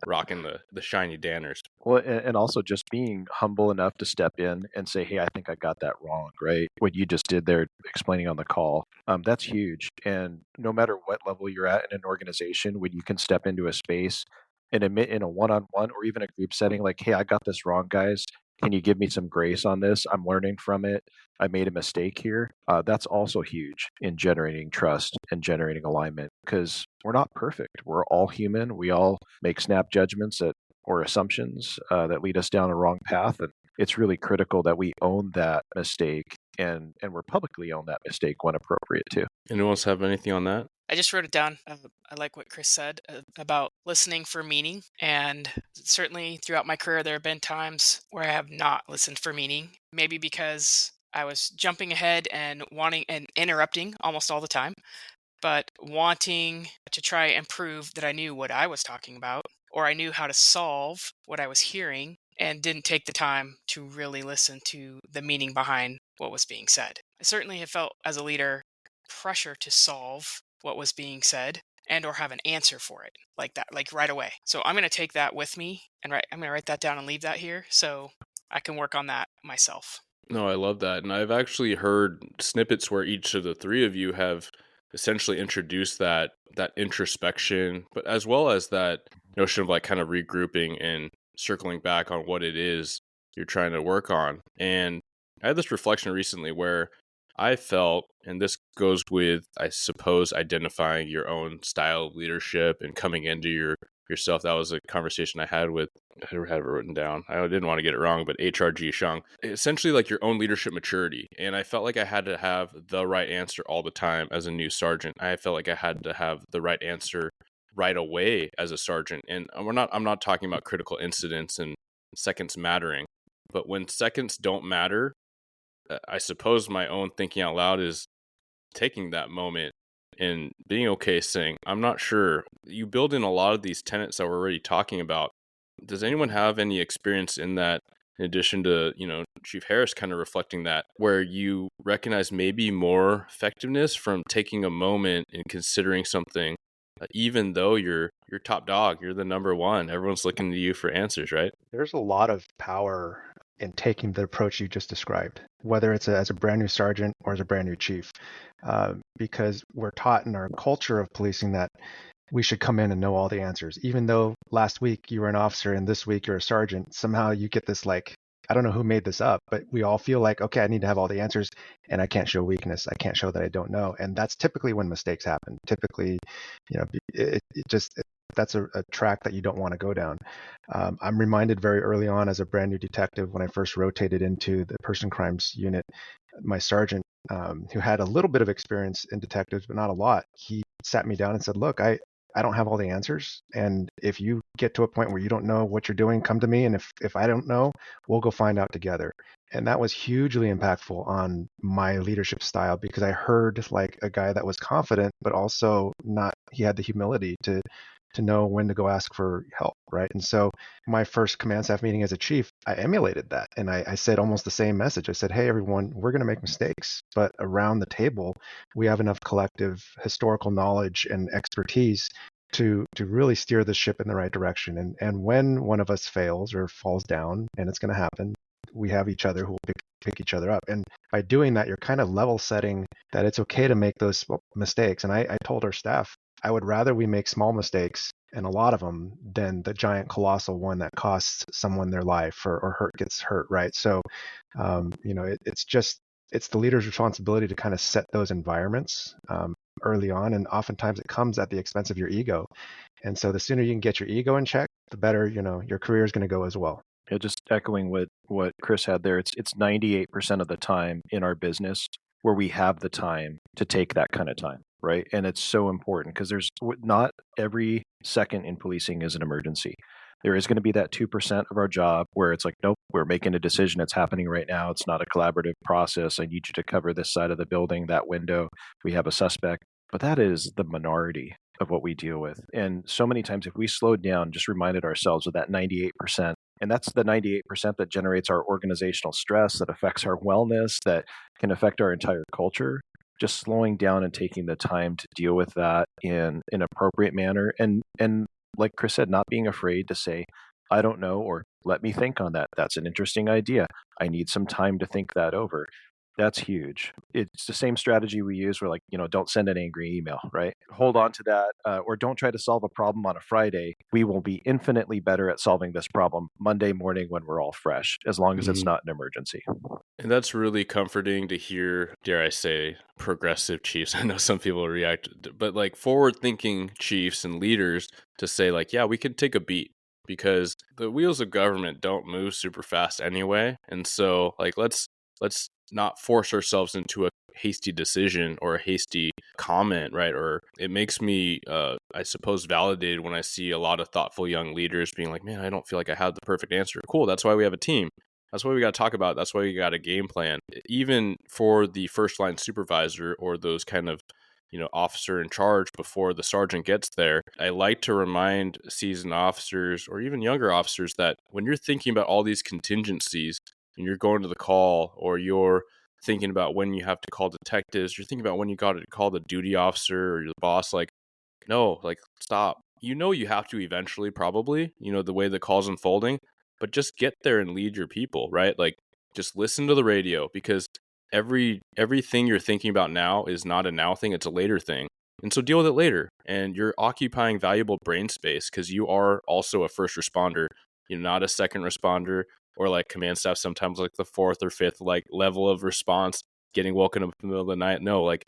rocking the shiny Danners. Well, and also just being humble enough to step in and say, hey, I think I got that wrong, right? What you just did there, explaining on the call, that's huge. And no matter what level you're at in an organization, when you can step into a space and admit in a one-on-one or even a group setting, like, hey, I got this wrong, guys. Can you give me some grace on this? I'm learning from it. I made a mistake here. That's also huge in generating trust and generating alignment, because we're not perfect. We're all human. We all make snap judgments or assumptions that lead us down a wrong path. And it's really critical that we own that mistake, and we're publicly own that mistake when appropriate too. Anyone else have anything on that? I just wrote it down. I like what Chris said about listening for meaning. And certainly throughout my career, there have been times where I have not listened for meaning, maybe because I was jumping ahead and wanting and interrupting almost all the time, but wanting to try and prove that I knew what I was talking about, or I knew how to solve what I was hearing, and didn't take the time to really listen to the meaning behind what was being said. I certainly have felt as a leader pressure to solve what was being said and or have an answer for it like that, like right away. So I'm going to take that with me, and I'm going to write that down and leave that here so I can work on that myself. No, I love that. And I've actually heard snippets where each of the 3 of you have essentially introduced that introspection, but as well as that notion of like kind of regrouping and circling back on what it is you're trying to work on. And I had this reflection recently where I felt, and this goes with, I suppose, identifying your own style of leadership and coming into yourself. That was a conversation I had with, I have it written down, I didn't want to get it wrong, but HRG Shang. Essentially like your own leadership maturity. And I felt like I had to have the right answer all the time as a new sergeant. I felt like I had to have the right answer right away as a sergeant. And I'm not talking about critical incidents and seconds mattering. But when seconds don't matter, I suppose my own thinking out loud is taking that moment and being okay saying, I'm not sure. You build in a lot of these tenets that we're already talking about. Does anyone have any experience in that, in addition to, Chief Harris kind of reflecting that, where you recognize maybe more effectiveness from taking a moment and considering something, even though you're top dog, you're the number one, everyone's looking to you for answers, right? There's a lot of power in taking the approach you just described, whether it's as a brand new sergeant or as a brand new chief, because we're taught in our culture of policing that we should come in and know all the answers. Even though last week you were an officer and this week you're a sergeant, somehow you get this I don't know who made this up, but we all feel like, okay, I need to have all the answers and I can't show weakness. I can't show that I don't know. And that's typically when mistakes happen. Typically, that's a track that you don't want to go down. I'm reminded very early on as a brand new detective, when I first rotated into the person crimes unit, my sergeant, who had a little bit of experience in detectives, but not a lot, he sat me down and said, look, I don't have all the answers. And if you get to a point where you don't know what you're doing, come to me. And if I don't know, we'll go find out together. And that was hugely impactful on my leadership style, because I heard like a guy that was confident, but also he had the humility to know when to go ask for help, right? And so my first command staff meeting as a chief, I emulated that. And I said almost the same message. I said, hey, everyone, we're going to make mistakes, but around the table, we have enough collective historical knowledge and expertise to really steer the ship in the right direction. And when one of us fails or falls down, and it's going to happen, we have each other who will pick each other up. And by doing that, you're kind of level setting that it's okay to make those mistakes. And I told our staff, I would rather we make small mistakes, and a lot of them, than the giant colossal one that costs someone their life or gets hurt, right? So, it's the leader's responsibility to kind of set those environments early on, and oftentimes it comes at the expense of your ego. And so the sooner you can get your ego in check, the better, your career is going to go as well. Yeah, just echoing what Chris had there, it's 98% of the time in our business where we have the time to take that kind of time, right? And it's so important because there's not every second in policing is an emergency. There is going to be that 2% of our job where it's like, nope, we're making a decision. It's happening right now. It's not a collaborative process. I need you to cover this side of the building, that window. We have a suspect. But that is the minority of what we deal with. And so many times, if we slowed down, just reminded ourselves of that 98%, and that's the 98% that generates our organizational stress, that affects our wellness, that can affect our entire culture. Just slowing down and taking the time to deal with that in an appropriate manner. And like Chris said, not being afraid to say, I don't know, or let me think on that. That's an interesting idea. I need some time to think that over. That's huge. It's the same strategy we use. We're like, don't send an angry email, right? Hold on to that, or don't try to solve a problem on a Friday. We will be infinitely better at solving this problem Monday morning when we're all fresh, as long as it's not an emergency. And that's really comforting to hear, dare I say, progressive chiefs. I know some people react, but like forward-thinking chiefs and leaders to say like, yeah, we could take a beat, because the wheels of government don't move super fast anyway. And so like, let's not force ourselves into a hasty decision or a hasty comment, right? Or it makes me, I suppose, validated when I see a lot of thoughtful young leaders being like, man, I don't feel like I have the perfect answer. Cool. That's why we have a team. That's what we got to talk about. That's why we got a game plan. Even for the first line supervisor or those kind of, officer in charge before the sergeant gets there, I like to remind seasoned officers or even younger officers that when you're thinking about all these contingencies and you're going to the call, or you're thinking about when you have to call detectives, you're thinking about when you got to call the duty officer or your boss, like, no, like, stop. You have to eventually, probably, the way the call's unfolding, but just get there and lead your people, right? Like, just listen to the radio, because everything you're thinking about now is not a now thing, it's a later thing. And so deal with it later. And you're occupying valuable brain space because you are also a first responder, not a second responder, or like command staff, sometimes like the fourth or fifth like level of response, getting woken up in the middle of the night. No, like,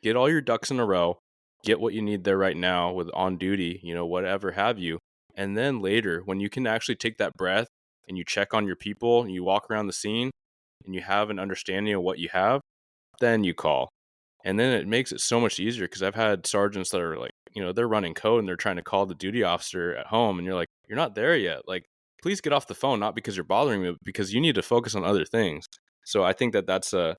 get all your ducks in a row, get what you need there right now with on duty, whatever have you. And then later, when you can actually take that breath and you check on your people and you walk around the scene and you have an understanding of what you have, then you call. And then it makes it so much easier, because I've had sergeants that are like, they're running code and they're trying to call the duty officer at home, and you're like, you're not there yet. Like, please get off the phone, not because you're bothering me, but because you need to focus on other things. So I think that that's a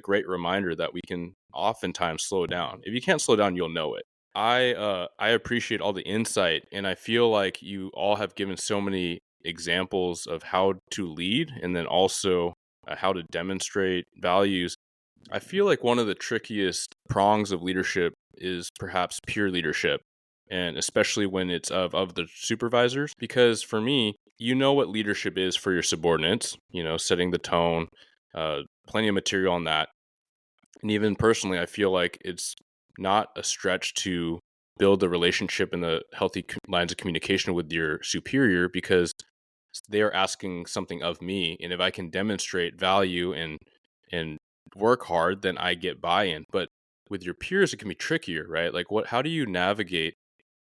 great reminder that we can oftentimes slow down. If you can't slow down, you'll know it. I appreciate all the insight, and I feel like you all have given so many examples of how to lead, and then also how to demonstrate values. I feel like one of the trickiest prongs of leadership is perhaps peer leadership, and especially when it's of the supervisors, because for me, you know what leadership is for your subordinates, setting the tone, plenty of material on that. And even personally, I feel like it's not a stretch to build a relationship in the healthy lines of communication with your superior, because they are asking something of me. And if I can demonstrate value and work hard, then I get buy-in. But with your peers, it can be trickier, right? Like how do you navigate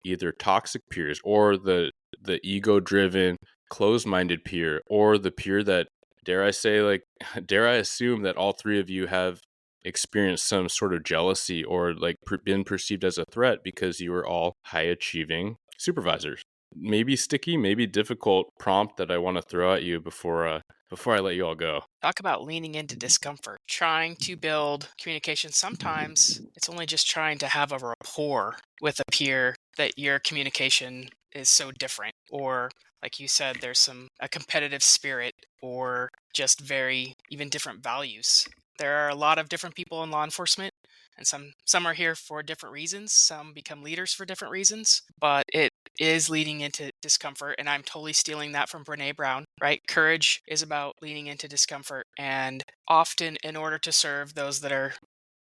either toxic peers or the ego-driven, closed-minded peer, or the peer that, dare I assume that all three of you have experienced some sort of jealousy or like been perceived as a threat because you were all high achieving supervisors. Maybe sticky, maybe difficult prompt that I want to throw at you before I let you all go. Talk about leaning into discomfort, trying to build communication. Sometimes it's only just trying to have a rapport with a peer that your communication is so different, or like you said, there's a competitive spirit, or just very even different values. There are a lot of different people in law enforcement, and some are here for different reasons. Some become leaders for different reasons, but it is leading into discomfort. And I'm totally stealing that from Brene Brown, right? Courage is about leaning into discomfort. And often, in order to serve those that are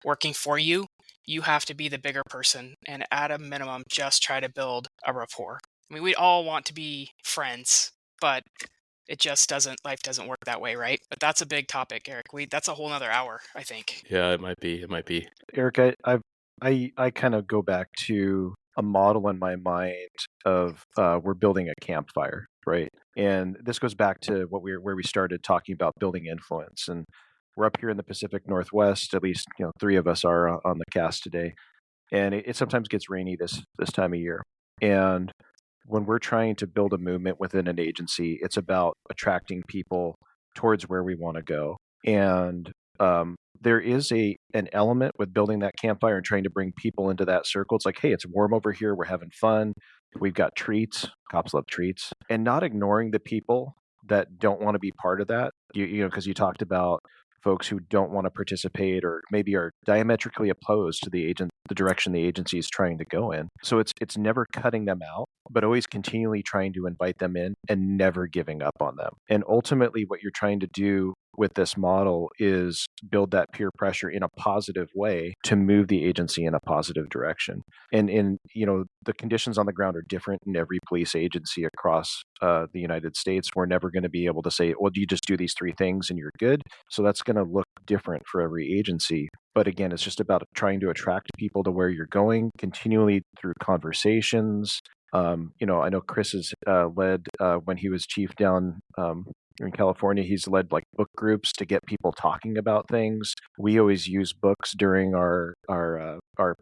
working for you, you have to be the bigger person. And at a minimum, just try to build a rapport. I mean, we all want to be friends, but it just life doesn't work that way, right? But that's a big topic, Eric. That's a whole nother hour, I think. Yeah, it might be. Eric, I kind of go back to a model in my mind of we're building a campfire, right? And this goes back to where we started talking about building influence. And we're up here in the Pacific Northwest. At least 3 of us are on the cast today, and it sometimes gets rainy this time of year. And when we're trying to build a movement within an agency, it's about attracting people towards where we want to go. And there is an element with building that campfire and trying to bring people into that circle. It's like, hey, it's warm over here. We're having fun. We've got treats. Cops love treats. And not ignoring the people that don't want to be part of that. Because you talked about folks who don't want to participate or maybe are diametrically opposed to the direction the agency is trying to go in. So it's never cutting them out, but always continually trying to invite them in and never giving up on them. And ultimately, what you're trying to do with this model is build that peer pressure in a positive way to move the agency in a positive direction. And the conditions on the ground are different in every police agency across the United States. We're never going to be able to say, well, you just do these 3 things and you're good. So that's going to look different for every agency. But again, it's just about trying to attract people to where you're going continually through conversations. I know Chris has led when he was chief down in California, he's led like book groups to get people talking about things. We always use books during our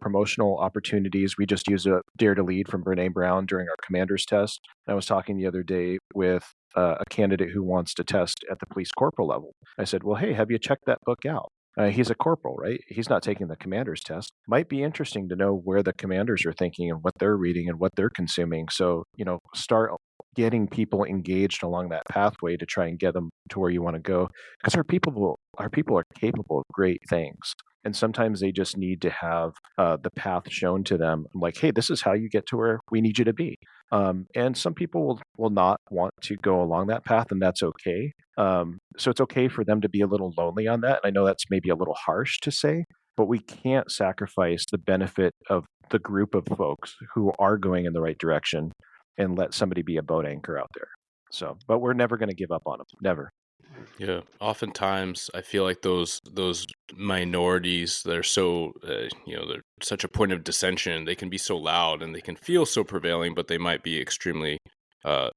promotional opportunities. We just use a Dare to Lead from Brene Brown during our commander's test. I was talking the other day with a candidate who wants to test at the police corporal level. I said, well, hey, have you checked that book out? He's a corporal, right? He's not taking the commander's test. Might be interesting to know where the commanders are thinking and what they're reading and what they're consuming. So, start getting people engaged along that pathway to try and get them to where you want to go. Because our people are capable of great things. And sometimes they just need to have the path shown to them. I'm like, hey, this is how you get to where we need you to be. And some people will not want to go along that path, and that's okay. So it's okay for them to be a little lonely on that. And I know that's maybe a little harsh to say, but we can't sacrifice the benefit of the group of folks who are going in the right direction and let somebody be a boat anchor out there. So, but we're never going to give up on them. Never. Yeah. Oftentimes I feel like those minorities that are so, they're such a point of dissension. They can be so loud and they can feel so prevailing, but they might be extremely, a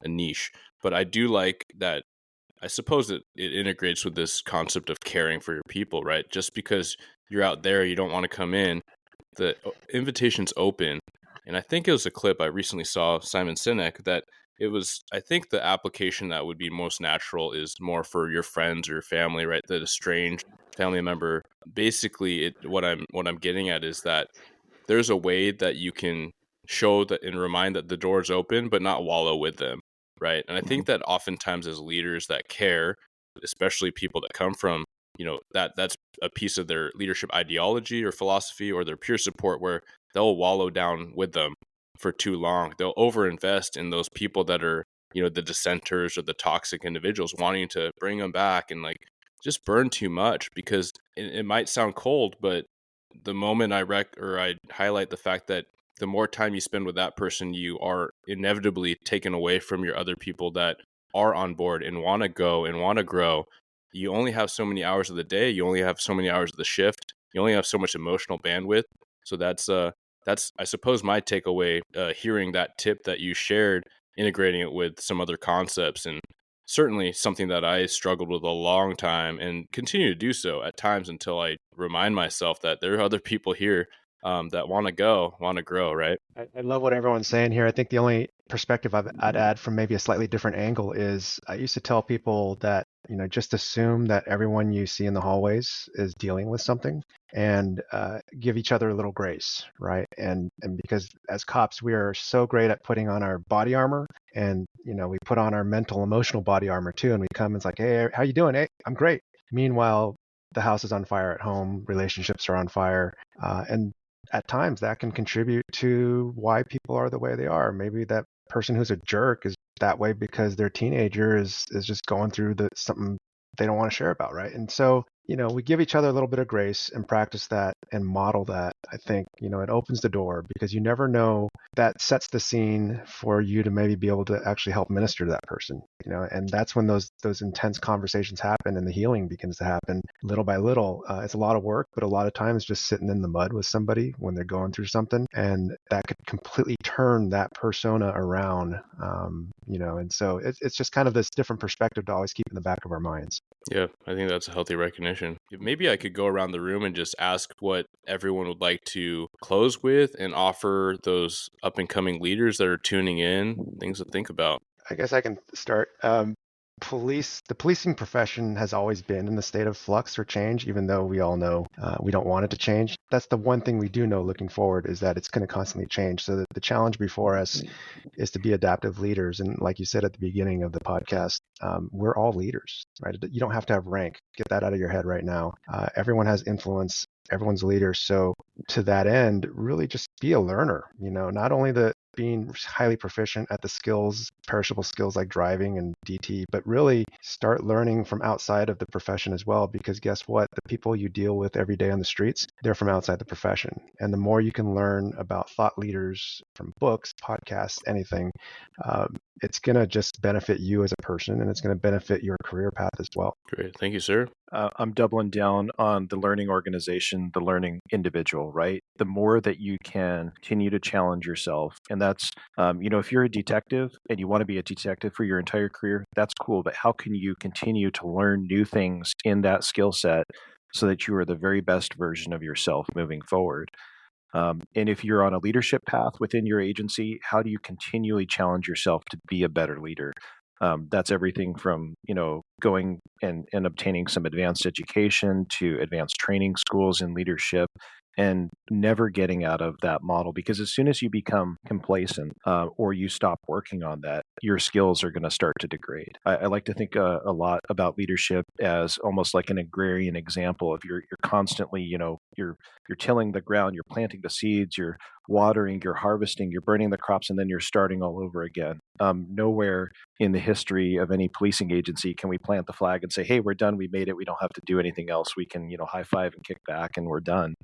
niche. But I do like that. I suppose it integrates with this concept of caring for your people, right? Just because you're out there, you don't want to come in. The invitation's open. And I think it was a clip I recently saw, Simon Sinek, that I think the application that would be most natural is more for your friends or your family, right? That a strange family member, basically what I'm getting at is that there's a way that you can show that and remind that the door's open, but not wallow with them, right? And I think that oftentimes as leaders that care, especially people that come from, that's a piece of their leadership ideology or philosophy or their peer support where they'll wallow down with them for too long. They'll overinvest in those people that are, the dissenters or the toxic individuals, wanting to bring them back and like just burn too much, because it might sound cold, but the moment I highlight the fact that the more time you spend with that person, you are inevitably taken away from your other people that are on board and want to go and want to grow. You only have so many hours of the day. You only have so many hours of the shift. You only have so much emotional bandwidth. So that's I suppose my takeaway, hearing that tip that you shared, integrating it with some other concepts, and certainly something that I struggled with a long time and continue to do so at times until I remind myself that there are other people here that want to grow, right? I love what everyone's saying here. I think the only perspective I'd add from maybe a slightly different angle is I used to tell people that, just assume that everyone you see in the hallways is dealing with something, and give each other a little grace, right? And because as cops, we are so great at putting on our body armor, and, we put on our mental, emotional body armor too. And we come and it's like, hey, how you doing? Hey, I'm great. Meanwhile, the house is on fire at home, relationships are on fire. And at times that can contribute to why people are the way they are. Maybe that person who's a jerk is that way because their teenager is just going through something they don't want to share about, right? And so, we give each other a little bit of grace and practice that and model that. I think, it opens the door, because you never know, that sets the scene for you to maybe be able to actually help minister to that person, and that's when those intense conversations happen and the healing begins to happen little by little. It's a lot of work, but a lot of times just sitting in the mud with somebody when they're going through something, and that could completely turn that persona around, and so it's just kind of this different perspective to always keep in the back of our minds. Yeah, I think that's a healthy recognition. Maybe I could go around the room and just ask what everyone would like to close with and offer those up and coming leaders that are tuning in things to think about. I guess I can start. The policing profession has always been in the state of flux or change, even though we all know we don't want it to change. That's the one thing we do know looking forward, is that it's going to constantly change. So the challenge before us is to be adaptive leaders. And like you said at the beginning of the podcast, we're all leaders, right? You don't have to have rank. Get that out of your head right now. Everyone has influence. Everyone's a leader. So to that end, really just be a learner, not only being highly proficient at the skills, perishable skills like driving and DT, but really start learning from outside of the profession as well. Because guess what? The people you deal with every day on the streets, they're from outside the profession. And the more you can learn about thought leaders from books, podcasts, anything, it's going to just benefit you as a person, and it's going to benefit your career path as well. Great. Thank you, sir. I'm doubling down on the learning organization, the learning individual, right? The more that you can continue to challenge yourself, and that's, if you're a detective and you want to be a detective for your entire career, that's cool. But how can you continue to learn new things in that skill set so that you are the very best version of yourself moving forward? And if you're on a leadership path within your agency, how do you continually challenge yourself to be a better leader? That's everything from, going and obtaining some advanced education to advanced training schools in leadership, and never getting out of that model. Because as soon as you become complacent or you stop working on that, your skills are going to start to degrade. I like to think a lot about leadership as almost like an agrarian example. If you're constantly, you're tilling the ground, you're planting the seeds, you're watering, you're harvesting, you're burning the crops, and then you're starting all over again. Nowhere in the history of any policing agency can we plant the flag and say, hey, we're done, we made it, we don't have to do anything else. We can, high five and kick back and we're done.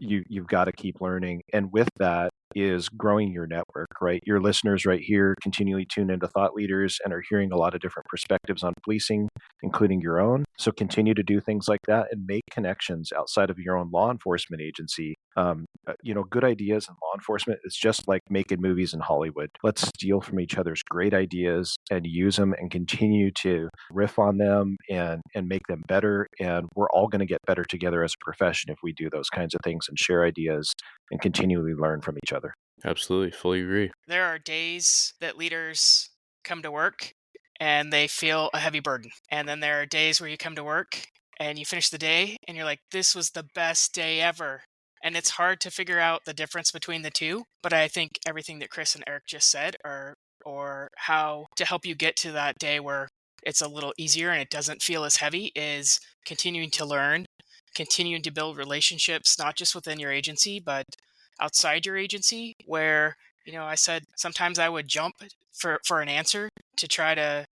You've got to keep learning. And with that is growing your network, right? Your listeners right here continually tune into thought leaders and are hearing a lot of different perspectives on policing, including your own. So continue to do things like that and make connections outside of your own law enforcement agency. Good ideas in law enforcement is just like making movies in Hollywood. Let's steal from each other's great ideas and use them and continue to riff on them and make them better. And we're all going to get better together as a profession if we do those kinds of things and share ideas and continually learn from each other. Absolutely. Fully agree. There are days that leaders come to work and they feel a heavy burden. And then there are days where you come to work and you finish the day and you're like, this was the best day ever. And it's hard to figure out the difference between the two. But I think everything that Chris and Erik just said, or how to help you get to that day where it's a little easier and it doesn't feel as heavy, is continuing to learn, continuing to build relationships, not just within your agency, but outside your agency, where, I said sometimes I would jump for an answer to try to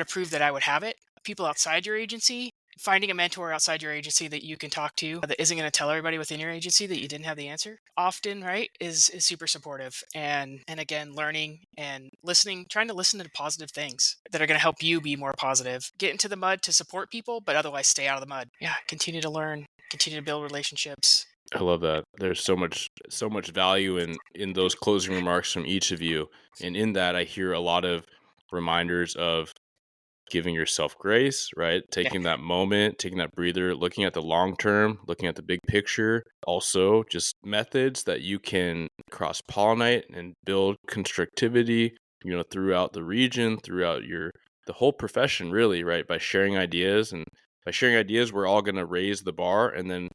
prove that I would have it. People outside your agency, finding a mentor outside your agency that you can talk to that isn't going to tell everybody within your agency that you didn't have the answer often, right, is super supportive. And again, learning and listening, trying to listen to positive things that are going to help you be more positive. Get into the mud to support people, but otherwise stay out of the mud. Yeah, continue to learn, continue to build relationships. I love that. There's so much value in those closing remarks from each of you. And in that, I hear a lot of reminders of giving yourself grace, right? Taking that moment, taking that breather, looking at the long term, looking at the big picture. Also, just methods that you can cross-pollinate and build constructivity, throughout the region, throughout the whole profession, really, right? By sharing ideas. And by sharing ideas, we're all going to raise the bar, and then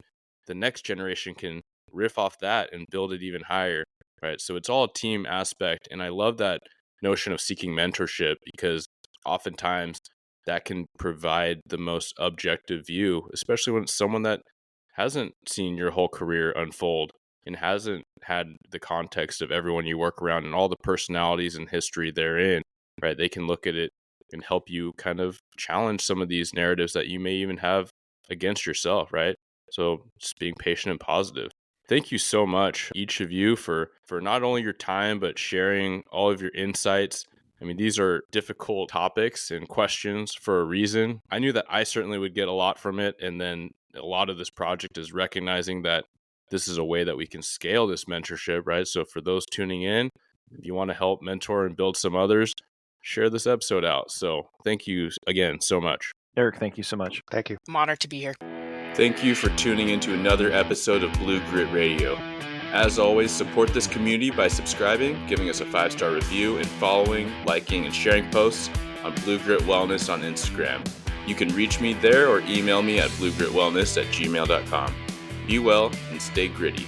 the next generation can riff off that and build it even higher, right? So it's all a team aspect. And I love that notion of seeking mentorship, because oftentimes that can provide the most objective view, especially when it's someone that hasn't seen your whole career unfold and hasn't had the context of everyone you work around and all the personalities and history therein, right? They can look at it and help you kind of challenge some of these narratives that you may even have against yourself, right? So just being patient and positive. Thank you so much, each of you, for not only your time, but sharing all of your insights. I mean, these are difficult topics and questions for a reason. I knew that I certainly would get a lot from it. And then a lot of this project is recognizing that this is a way that we can scale this mentorship, right? So for those tuning in, if you want to help mentor and build some others, share this episode out. So thank you again so much. Erik, thank you so much. Thank you. I'm honored to be here. Thank you for tuning into another episode of Blue Grit Radio. As always, support this community by subscribing, giving us a 5-star review, and following, liking, and sharing posts on Blue Grit Wellness on Instagram. You can reach me there or email me at bluegritwellness@gmail.com. Be well and stay gritty.